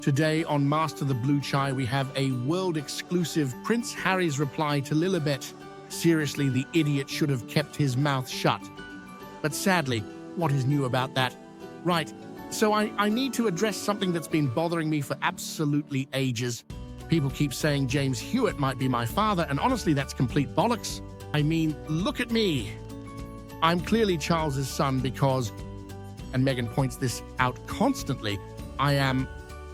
Today on Master the Blue Chai, we have a world-exclusive Prince Harry's reply to Lilibet. Seriously, the idiot should have kept his mouth shut. But sadly, what is new about that? Right, so I need to address something that's been bothering me for absolutely ages. People keep saying James Hewitt might be my father, and honestly, that's complete bollocks. I mean, look at me. I'm clearly Charles's son because, and Meghan points this out constantly, I am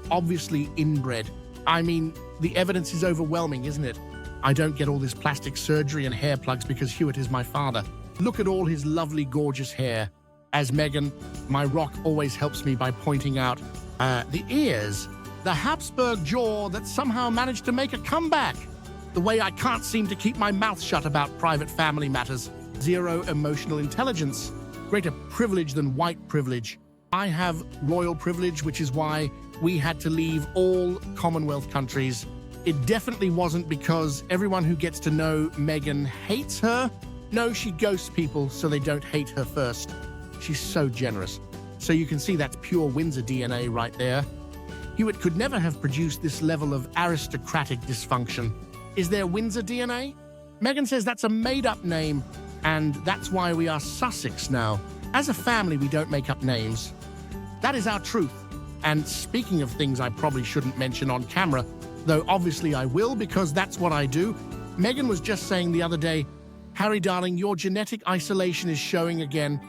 obviously inbred. I mean, the evidence is overwhelming, isn't it? I don't get all this plastic surgery and hair plugs because Hewitt is my father. Look at all his lovely, gorgeous hair. As Meghan, my rock always helps me by pointing out the ears, the Habsburg jaw that somehow managed to make a comeback. The way I can't seem to keep my mouth shut about private family matters. Zero emotional intelligence. Greater privilege than white privilege. I have royal privilege, which is why we had to leave all Commonwealth countries. It definitely wasn't because everyone who gets to know Meghan hates her. No, she ghosts people so they don't hate her first. She's so generous. So you can see that's pure Windsor DNA right there. Hewitt could never have produced this level of aristocratic dysfunction. Is there Windsor DNA? Meghan says that's a made-up name, and that's why we are Sussex now. As a family, we don't make up names. That is our truth. And speaking of things I probably shouldn't mention on camera, though obviously I will because that's what I do, Meghan was just saying the other day, Harry, darling, your genetic isolation is showing again.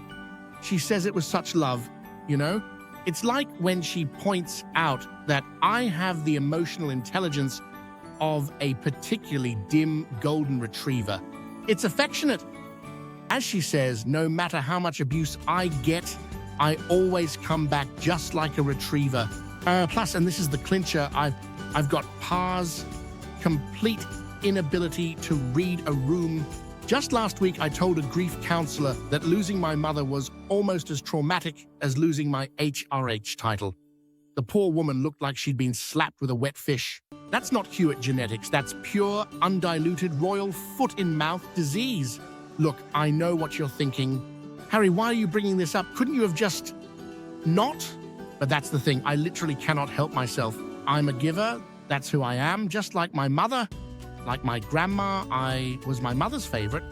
She says it was such love, you know? It's like when she points out that I have the emotional intelligence of a particularly dim golden retriever. It's affectionate. As she says, no matter how much abuse I get, I always come back just like a retriever. Plus, and this is the clincher, I've got Pa's complete inability to read a room. Just last week, I told a grief counselor that losing my mother was almost as traumatic as losing my HRH title. The poor woman looked like she'd been slapped with a wet fish. That's not Hewitt genetics. That's pure, undiluted, royal foot-in-mouth disease. Look, I know what you're thinking. Harry, why are you bringing this up? Couldn't you have just not? But that's the thing. I literally cannot help myself. I'm a giver. That's who I am. Just like my mother. Like my grandma, I was my mother's favorite.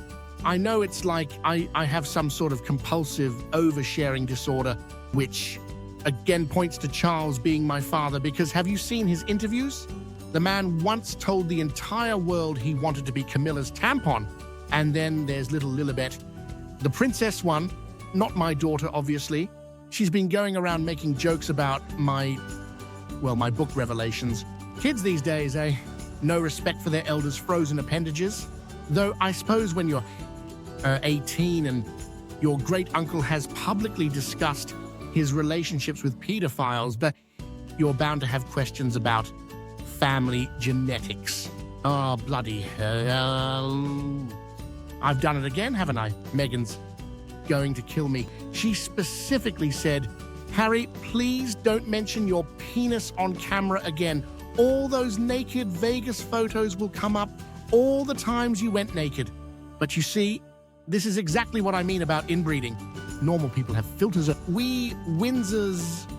I know it's like I have some sort of compulsive oversharing disorder, which again points to Charles being my father, because have you seen his interviews? The man once told the entire world he wanted to be Camilla's tampon. And then there's little Lilibet, the princess one, not my daughter, obviously. She's been going around making jokes about my book revelations. Kids these days, eh? No respect for their elders' frozen appendages. Though I suppose when you're 18 and your great-uncle has publicly discussed his relationships with pedophiles, but you're bound to have questions about family genetics. Oh, bloody hell. I've done it again, haven't I? Meghan's going to kill me. She specifically said, Harry, please don't mention your penis on camera again. All those naked Vegas photos will come up, all the times you went naked. But you see, this is exactly what I mean about inbreeding. Normal people have filters. We Windsors,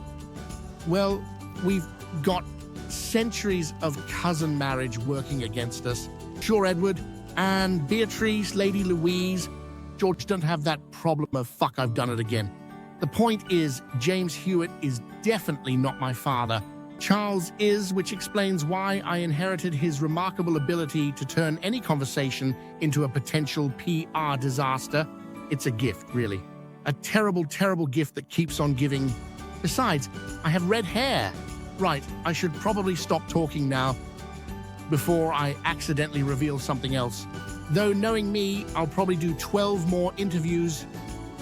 well, we've got centuries of cousin marriage working against us. Sure, Edward and Beatrice, Lady Louise, George don't have that problem of fuck, I've done it again. The point is, James Hewitt is definitely not my father. Charles is, which explains why I inherited his remarkable ability to turn any conversation into a potential PR disaster. It's a gift, really. A terrible, terrible gift that keeps on giving. Besides, I have red hair. Right, I should probably stop talking now before I accidentally reveal something else. Though knowing me, I'll probably do 12 more interviews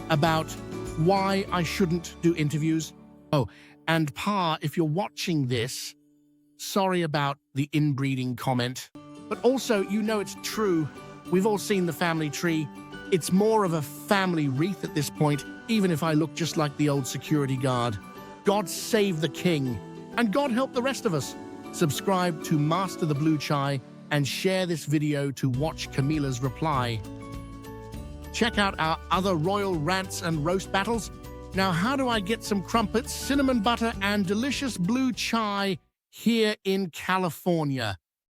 about why I shouldn't do interviews. Oh, and Pa, if you're watching this, sorry about the inbreeding comment. But also, you know it's true. We've all seen the family tree. It's more of a family wreath at this point, even if I look just like the old security guard. God save the king, and God help the rest of us. Subscribe to Master the Blue Chai and share this video to watch Camilla's reply. Check out our other royal rants and roast battles. Now, how do I get some crumpets, cinnamon butter, and delicious blue chai here in California.